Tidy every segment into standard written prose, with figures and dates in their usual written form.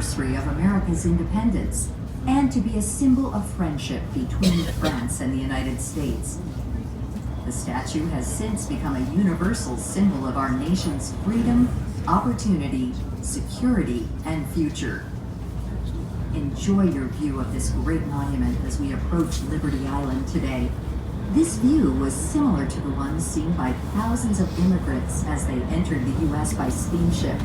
anniversary of America's independence and to be a symbol of friendship between France and the United States. The statue has since become a universal symbol of our nation's freedom, opportunity, security, and future. Enjoy your view of this great monument as we approach Liberty Island today. This view was similar to the one seen by thousands of immigrants as they entered the U.S. by steamship.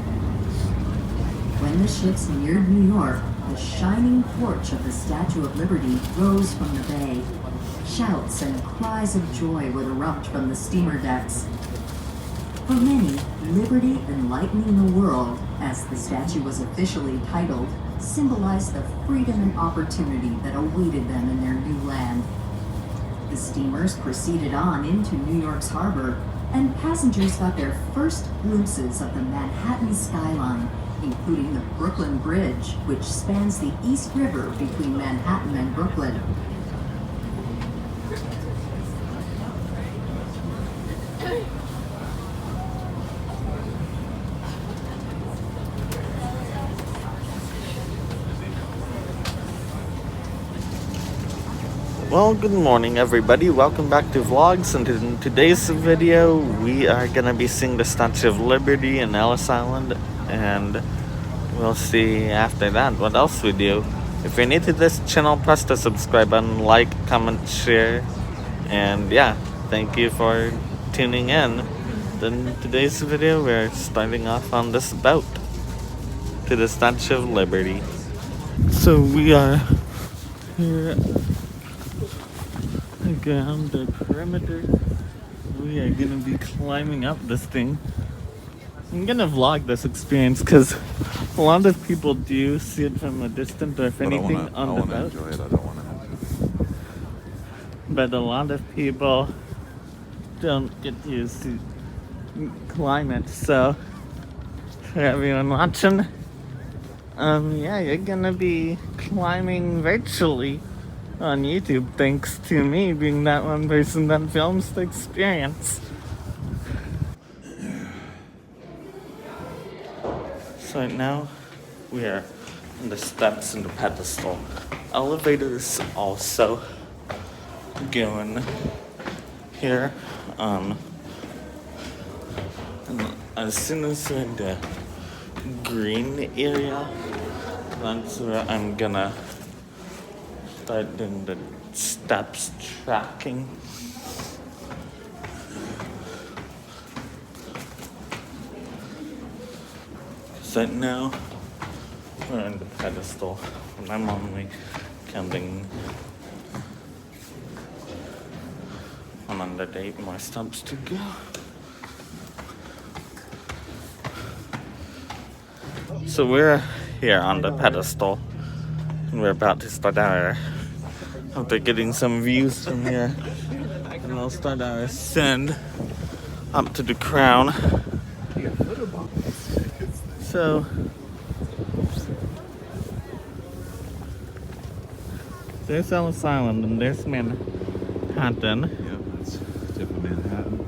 When the ships neared New York, the shining porch of the Statue of Liberty rose from the bay. Shouts and cries of joy would erupt from the steamer decks. For many, Liberty Enlightening the World, as the statue was officially titled, symbolized the freedom and opportunity that awaited them in their new land. The steamers proceeded on into New York's harbor, and passengers got their first glimpses of the Manhattan skyline, including the Brooklyn Bridge, which spans the East River between Manhattan and Brooklyn. Well, good morning everybody, welcome back to Vlogs, and in today's video we are going to be seeing the Statue of Liberty in Ellis Island, and we'll see after that what else we do. If you're new to this channel, press the subscribe button, like, comment, share, and yeah, thank you for tuning in. In today's video we're starting off on this boat to the Statue of Liberty. So we are here around the perimeter. We are gonna be climbing up this thing. I'm gonna vlog this experience because a lot of people do see it from a distance, or if anything, on the boat. Enjoy it. I don't want to. But a lot of people don't get used to climb it. So for everyone watching, yeah, you're gonna be climbing virtually on YouTube, thanks to me being that one person that films the experience. So right now we are on the steps and the pedestal. Elevators also going here. And as soon as we're in the green area, that's where I'm gonna start doing the steps tracking. So right now we're on the pedestal, and I'm only counting 108 more steps to go. So we're here on the pedestal, and we're about to start our, after getting some views from here, and we'll start our ascend up to the crown. So there's Ellis Island and there's Manhattan. Yeah, that's tip of Manhattan.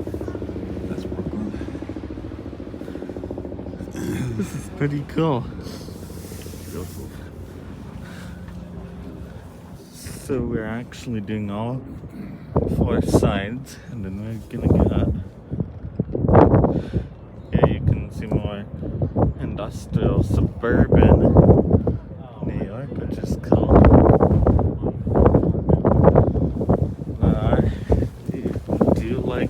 That's Brooklyn. This is pretty cool. Beautiful. So we're actually doing all 4 sides, and then we're gonna get up. Here you can see more industrial suburban New York, which is cool. Do you like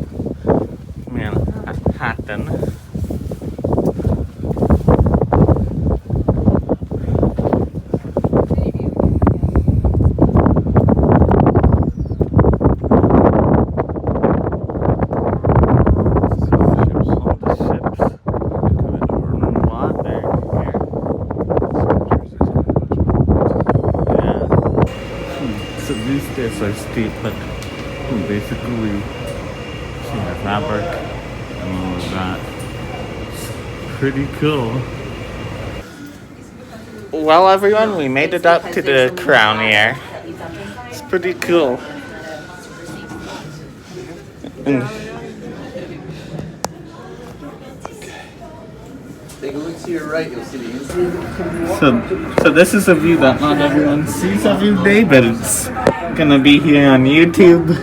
Manhattan? Are steep, but basically see the fabric and all of that. It's pretty cool. Well everyone, we made it up to the crown here. It's pretty cool. And Take a look to your right, you'll see the inside. So this is a view that not everyone sees every day, but it's gonna be here on YouTube.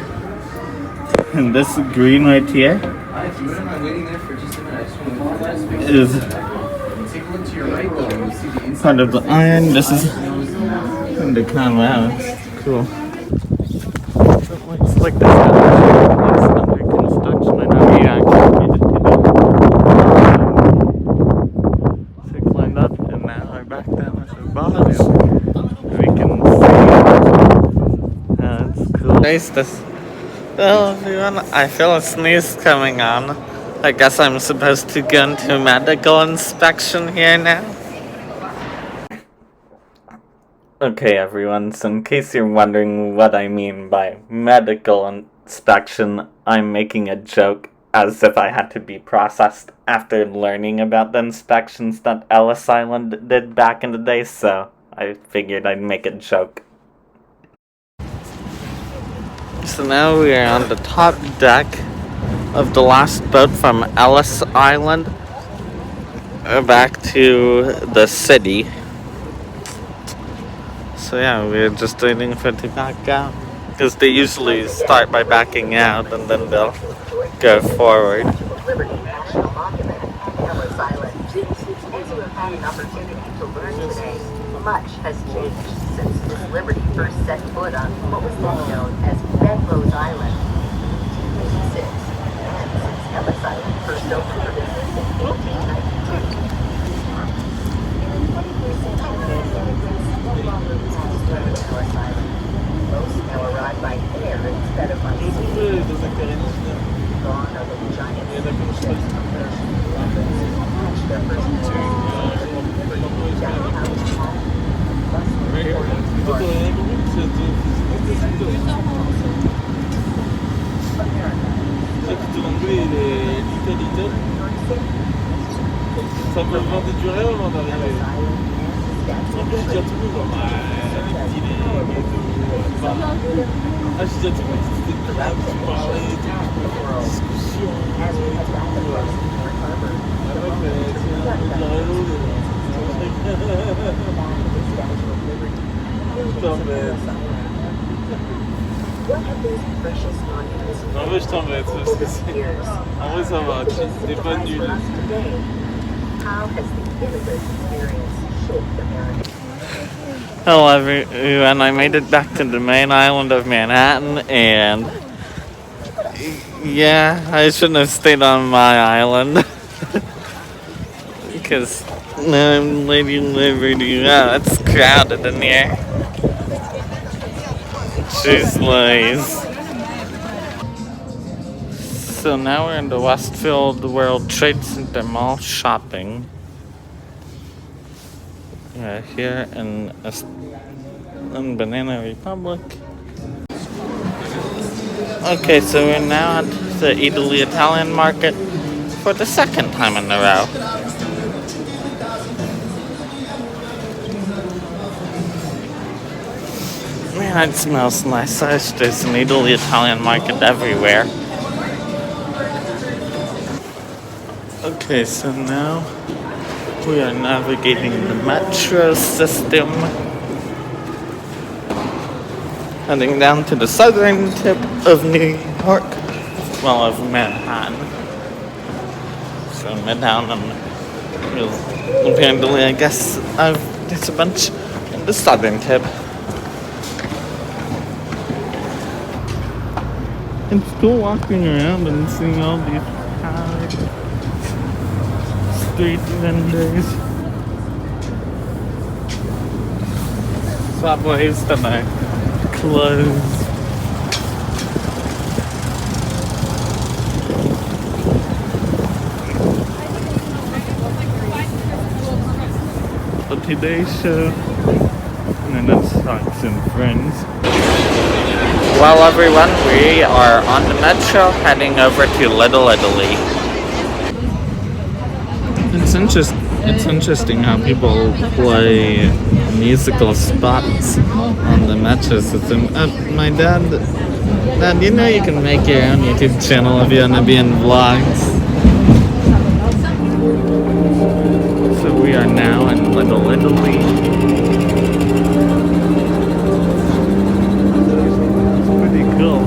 And this green right here If you wouldn't mind waiting there for just a minute, I just want to look at this picture. is Take a look to your right, though, you'll see the inside. part of the iron. This is the crown. Wow, it's cool. It looks like this is under construction. I know you actually needed to climb up, and now we're back down at the bottom. We can see. It's cool. Nice this. Well, everyone, I feel a sneeze coming on. I guess I'm supposed to go into medical inspection here now. Okay, everyone, so in case you're wondering what I mean by medical inspection, I'm making a joke as if I had to be processed after learning about the inspections that Ellis Island did back in the day, so I figured I'd make a joke. So now we are on the top deck of the last boat from Ellis Island back to the city. So yeah, we're just waiting for it to back out, because they usually start by backing out and then they'll go forward. Liberty National Monument at Ellis Island. As you have had an opportunity to learn today, much has changed since Miss Liberty first set foot on what was then known as Bedrose Island in 1886, and since Ellis Island first opened for business in 1892. Ellis Island. Most now arrive by air instead of by sea. Gone are the giant ships from their hatch their first Ça peut demander du rêve avant d'arriver. En plus, je dis à tout le monde, ah, je dis à tout le monde que c'était grave, tu parlais, discussion, en vrai, je t'embête, parce que c'est... En vrai, ça va, t'es pas nul. Hello everyone, I made it back to the main island of Manhattan, and yeah, I shouldn't have stayed on my island. Because now I'm Lady Liberty. Wow, it's crowded in here. Jeez Louise. So now we're in the Westfield World Trade Center Mall shopping. We're here in Banana Republic. Okay, so we're now at the Italy Italian market for the second time in a row. Man, it smells nice. There's an Italy Italian market everywhere. Okay, so now we are navigating the metro system, heading down to the southern tip of New York, well, of Manhattan. So Midtown, and apparently, I guess there's a bunch in the southern tip. It's cool walking around and seeing all these street vendors. Subways that are closed. The Today Show, and then that's Fox and Friends. Well, everyone, we are on the metro heading over to Little Italy. It's interesting how people play musical spots on the metro system. My dad, you know you can make your own YouTube channel if you want to be in vlogs. are now in Little Italy. It's pretty cool.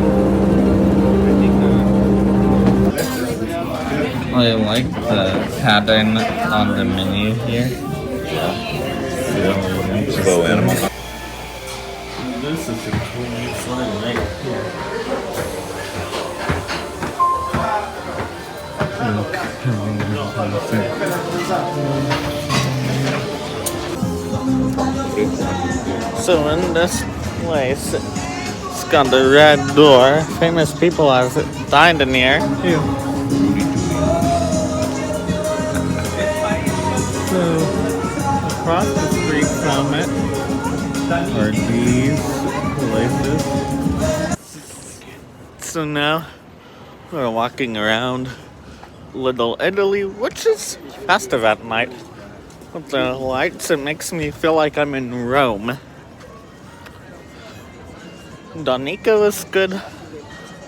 I like the pattern on the menu here. It's really interesting. This is a cool sign right here. So in this place, it's got the red door. Famous people have dined in here. So across the street from it are these places. So now we're walking around Little Italy, which is festive at night. With the lights, it makes me feel like I'm in Rome. Donico is good.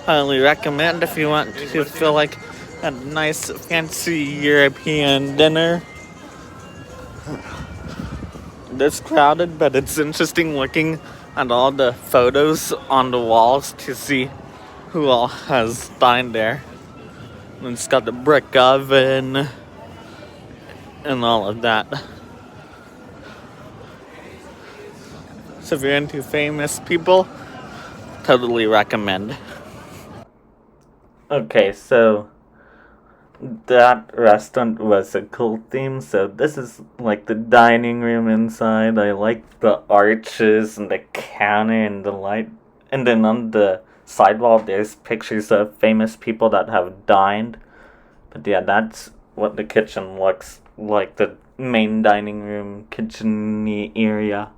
Highly recommend if you want to feel like a nice, fancy European dinner. It's crowded, but it's interesting looking at all the photos on the walls to see who all has dined there. And it's got the brick oven and all of that. So if you're into famous people, totally recommend. Okay, so that restaurant was a cool theme, so this is like the dining room inside. I like the arches and the counter and the light. And then on the sidewall there's pictures of famous people that have dined. But yeah, that's what the kitchen looks like, the main dining room, kitchen-y area.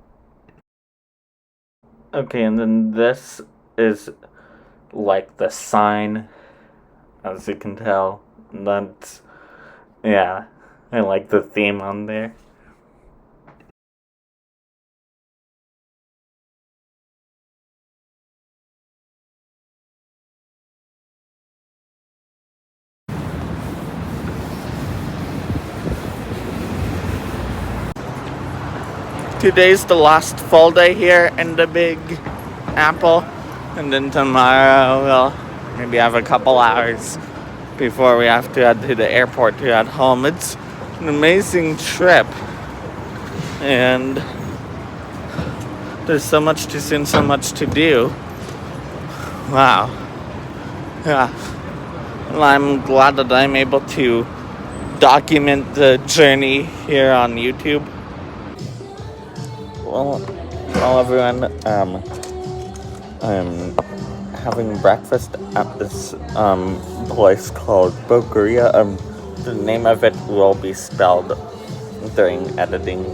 Okay, and then this is like the sign, as you can tell. That's, yeah, I like the theme on there. Today's the last full day here in the Big Apple, and then tomorrow we'll maybe have a couple hours before we have to head to the airport to head home. It's an amazing trip, and there's so much to see and so much to do. Wow. Yeah. Well, I'm glad that I'm able to document the journey here on YouTube. Well everyone, I'm having breakfast at this place called Boqueria. The name of it will be spelled during editing.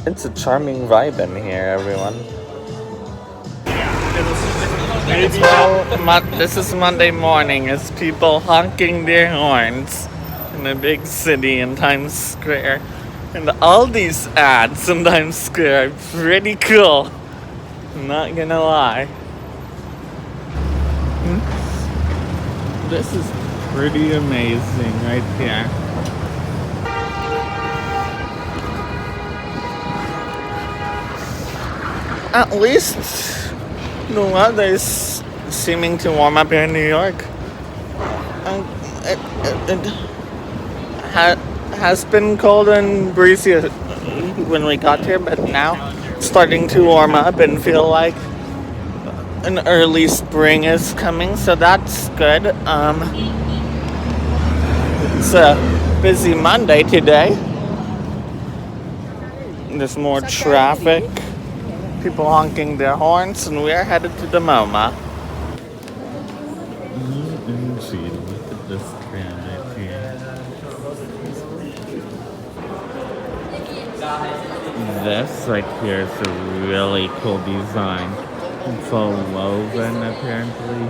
It's a charming vibe in here, everyone. Well, this is Monday morning. It's people honking their horns in a big city in Times Square. And all these ads in Times Square are pretty cool. I'm not gonna lie. This is pretty amazing right here. At least the weather's seeming to warm up here in New York. It has been cold and breezy when we got here, but now it's starting to warm up and feel like an early spring is coming, so that's good. It's a busy Monday today. There's more traffic, people honking their horns, and we're headed to the MoMA. OMG, look at this trend right here. This right here is a really cool design. It's all woven apparently.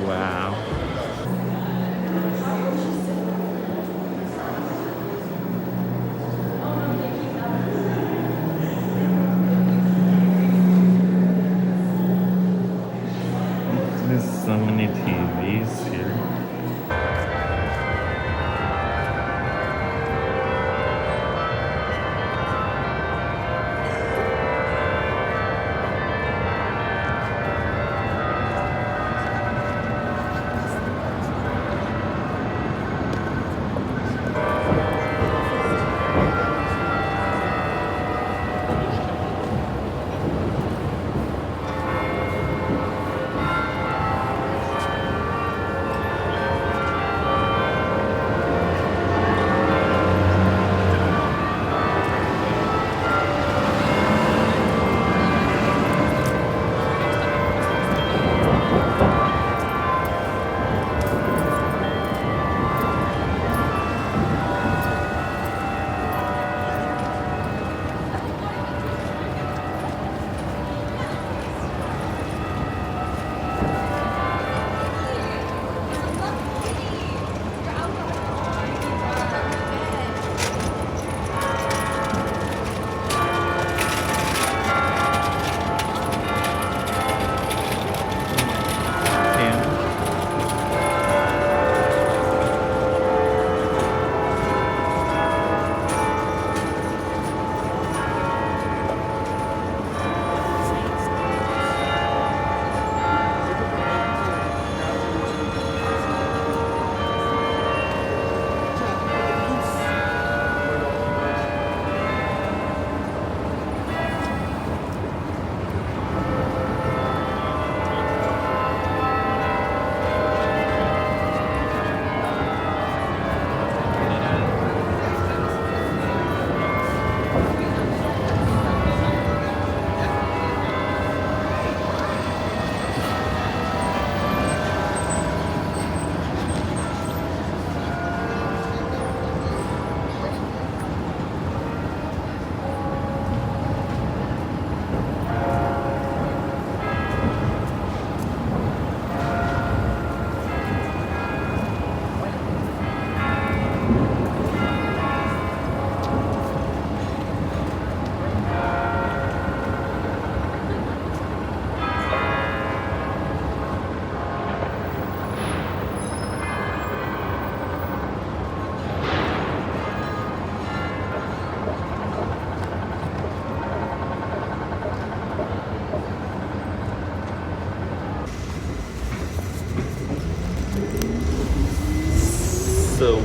Wow. There's so many TVs here.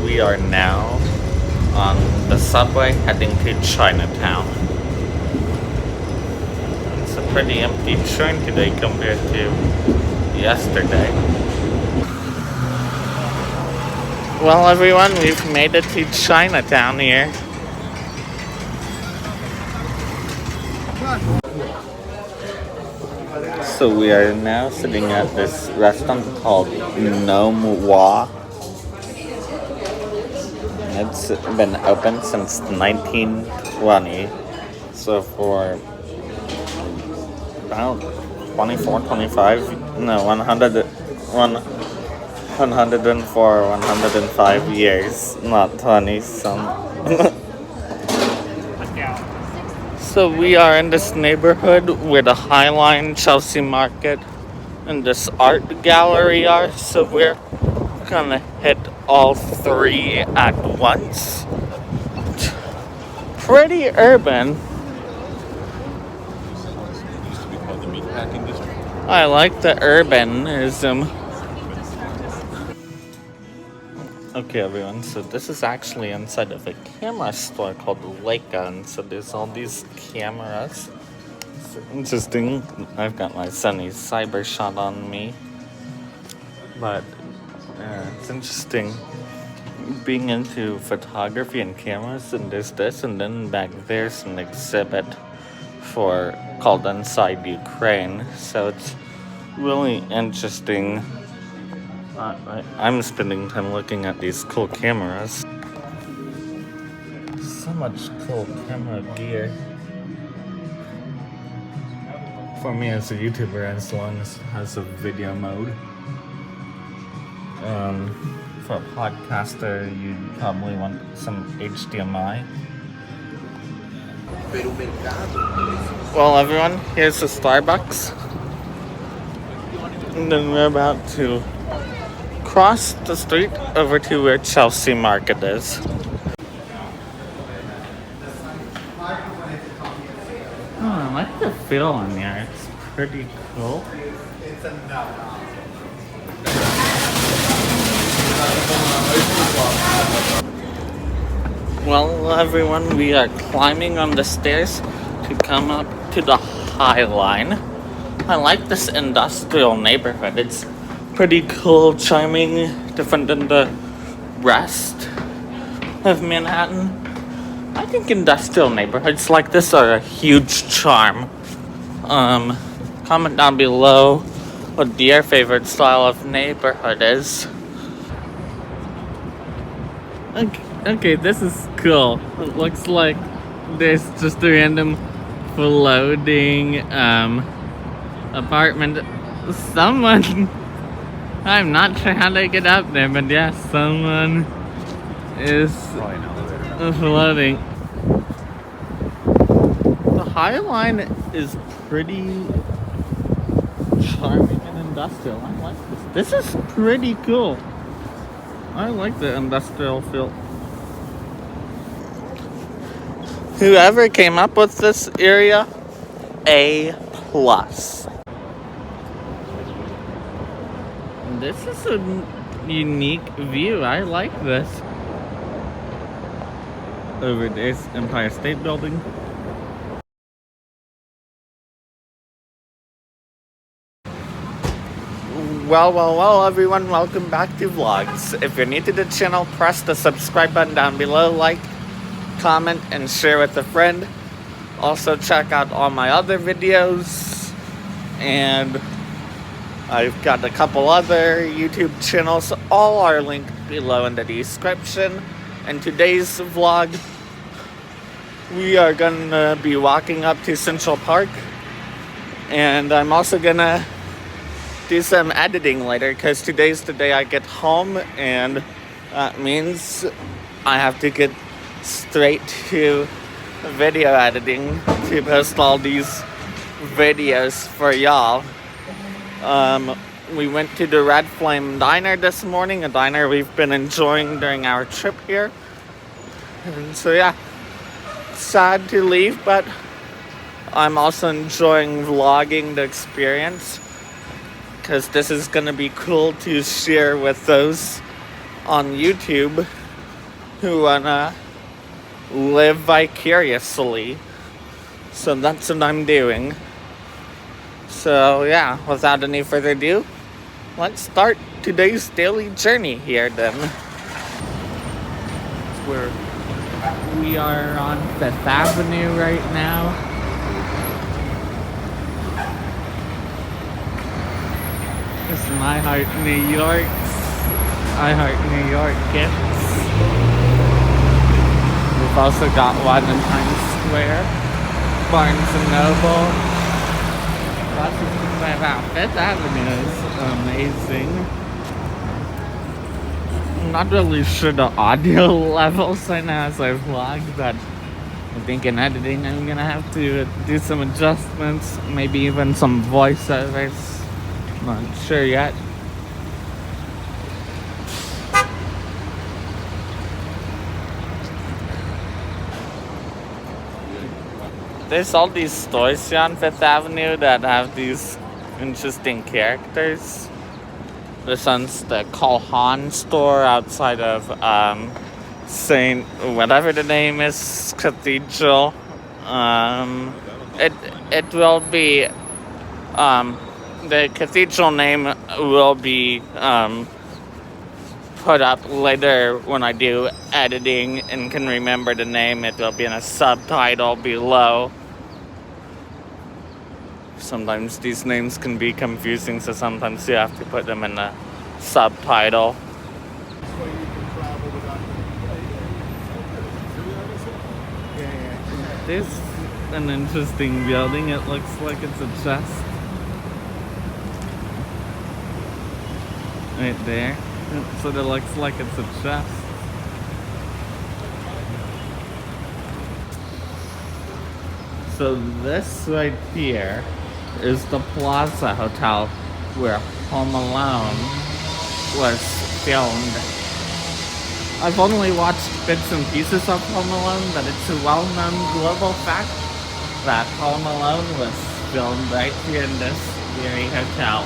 we are now on the subway heading to Chinatown. It's a pretty empty train today compared to yesterday. Well, everyone, we've made it to Chinatown here. So we are now sitting at this restaurant called Nom Wa. It's been open since 1920. So for about 24, 25, no, 105 years, not 20 some. So we are in this neighborhood where the Highline, Chelsea Market, and this art gallery are. So we're gonna hit all three at once. Pretty urban. Used to be called the Meatpacking District. I like the urbanism. Okay, everyone, so this is actually inside of a camera store called Leica, and so there's all these cameras. It's interesting. I've got my Sony Cyber Shot on me, but it's interesting being into photography and cameras, and there's this, and then back there's an exhibit called Inside Ukraine, so it's really interesting. I'm spending time looking at these cool cameras. So much cool camera gear. For me as a YouTuber, as long as it has a video mode. For a podcaster, you'd probably want some HDMI. Well, everyone, here's the Starbucks. And then we're about to cross the street over to where Chelsea Market is. Oh, I like the feel on here. It's pretty cool. Well, everyone, we are climbing on the stairs to come up to the Highline. I like this industrial neighborhood. It's pretty cool, charming, different than the rest of Manhattan. I think industrial neighborhoods like this are a huge charm. Comment down below what your favorite style of neighborhood is. Okay, this is cool. It looks like there's just a random floating apartment. Someone, I'm not sure how they get up there, but yeah, someone is floating. The Highline is pretty charming and industrial. I like this. This is pretty cool. I like the industrial feel. Whoever came up with this area, A+. This is a unique view. I like this. Over there's Empire State Building. Well, everyone, welcome back to Vlogs. If you're new to the channel, press the subscribe button down below, like, comment, and share with a friend. Also, check out all my other videos, and I've got a couple other YouTube channels. All are linked below in the description. In today's vlog, we are gonna be walking up to Central Park, and I'm also gonna do some editing later because today's the day I get home, and that means I have to get straight to video editing to post all these videos for y'all. We went to the Red Flame Diner this morning, a diner we've been enjoying during our trip here. And so yeah, sad to leave, but I'm also enjoying vlogging the experience because this is gonna be cool to share with those on YouTube who wanna live vicariously. So that's what I'm doing. So yeah, without any further ado, let's start today's daily journey here then. We are on Fifth Avenue right now. This is my Heart New York's I Heart New York gifts. We've also got one in Times Square, Barnes and Noble. Lots of things about Fifth Avenue is amazing. I'm not really sure the audio levels right now as I vlog, but I think in editing I'm gonna have to do some adjustments, maybe even some voiceovers. Not sure yet. There's all these stores here on Fifth Avenue that have these interesting characters. This one's the Calhoun store outside of Saint whatever the name is Cathedral. It will be the cathedral name will be put up later when I do editing and can remember the name. It will be in a subtitle below. Sometimes these names can be confusing, so sometimes you have to put them in the subtitle. This is an interesting building. It looks like it's a chest. Right there. So it looks like it's a chest. So this right here is the Plaza Hotel where Home Alone was filmed. I've only watched bits and pieces of Home Alone, but it's a well-known global fact that Home Alone was filmed right here in this very hotel.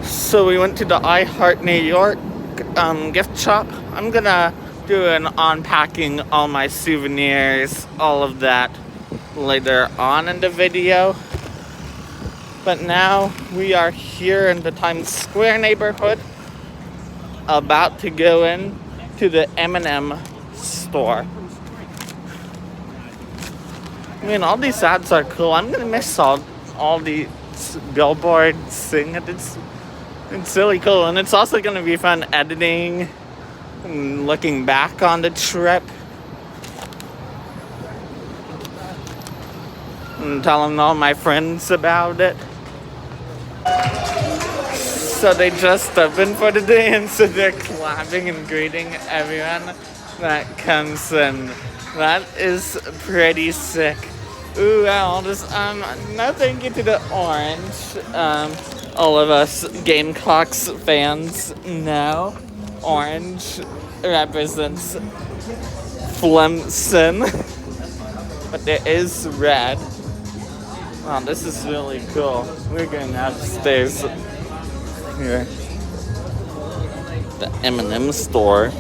So we went to the I Heart New York gift shop. I'm gonna do an unpacking all my souvenirs, all of that later on in the video. But now we are here in the Times Square neighborhood, about to go in to the M&M store. I mean, all these ads are cool. I'm gonna miss all these billboards seeing it. It's really cool, and it's also gonna be fun editing and looking back on the trip and telling all my friends about it. So they just opened for the day, and so they're clapping and greeting everyone that comes in. That is pretty sick. Ooh, wow, just no thank you to the orange. All of us Gamecocks fans know orange represents Flemson, but there is red. Wow, this is really cool. We're going upstairs here. The M&M store.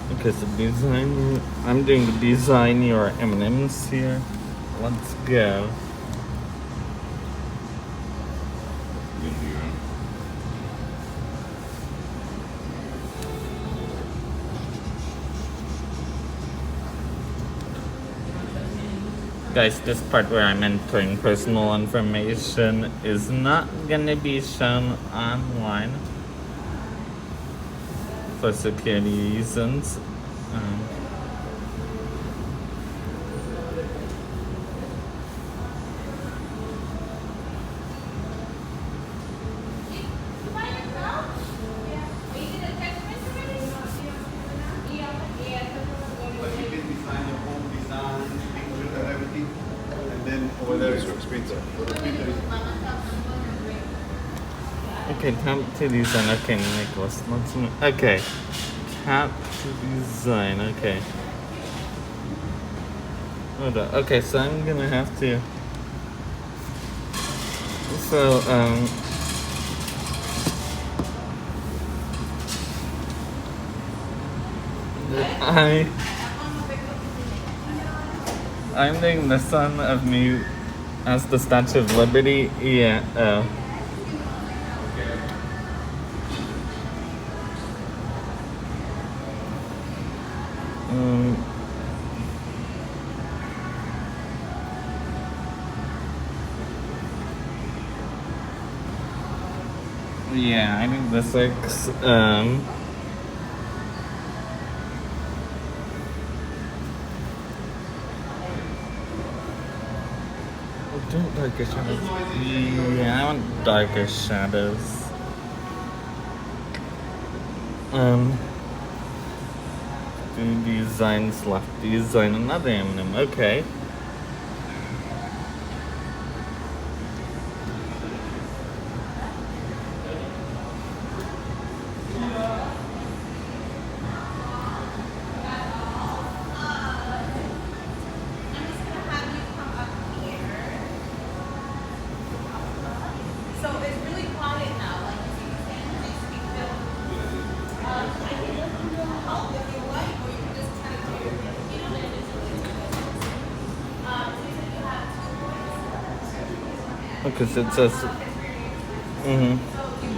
Because the design, I'm doing the design your M&Ms here. Let's go. Guys, this part where I'm entering personal information is not gonna be shown online for security reasons. Over there is Rook's Pizza. Okay, tap to design. Okay, Nicholas. Okay. Tap to design. Okay. Hold on. Okay, so I'm gonna have to. So, I I'm thinking the son of me as the Statue of Liberty. Yeah. Yeah, I think the 6. Don't darker shadows. Yeah, I want darker shadows. Two designs left. Design another M&M. Okay. So it's really quiet now, like you can speak film. I can help if you like, or you can just kind of do your thing. You know, so you said you have 2 points. Because it says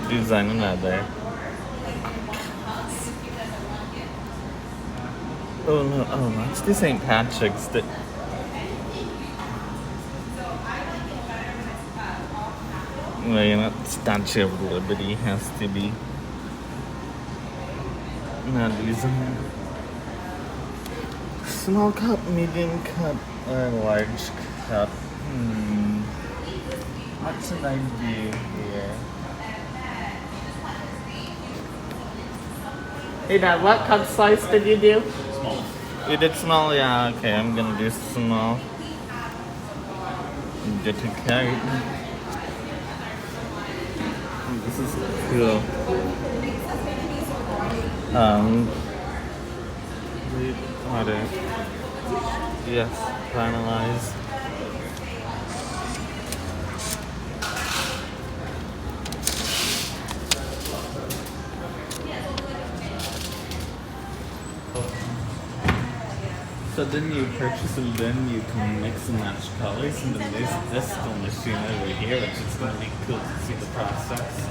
design another. Oh no, oh that's the St. Patrick's Day. Well, you know, Statue of Liberty has to be not design. Small cup, medium cup, or large cup. What should I do here? Hey Dad, what cup size did you do? Small. You did small? Yeah, okay, I'm gonna do small. Get to carry. This is cool. Read order. Yes, finalize. So then you purchase and then you can mix and match colors, and then there's this little machine over here, which is going to be cool to see the process.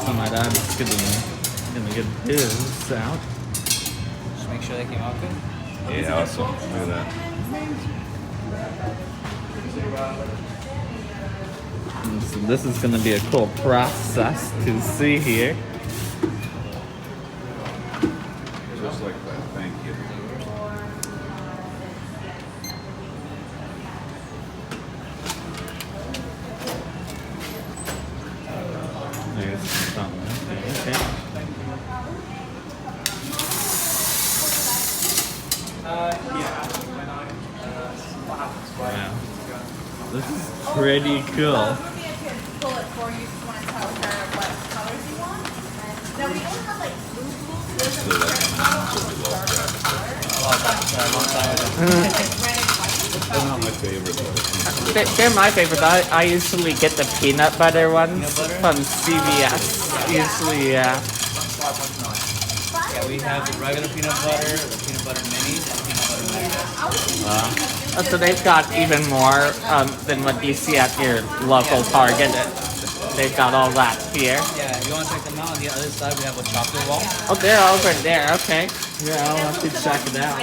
So my dad is gonna get his out. Just make sure they came out good. Yeah, awesome. Look at that. And so this is gonna be a cool process to see here. Just like that. Thank you. There's something. Okay. Wow. This is pretty cool. Maybe I could pull it for you if you want to tell her what colors you want. Now we don't have like blue. There's a They're not my favorite though. They're my favorite. I usually get the peanut butter ones from CVS. Usually, yeah. Yeah, we have the regular peanut butter, the peanut butter minis, and the peanut butter mega. So they've got even more than what you see at your local Target. They've got all that here. Yeah, you want to check them out? On the other side, we have a chocolate wall. Oh, they're over there. Okay. Yeah, I'll have to check it out.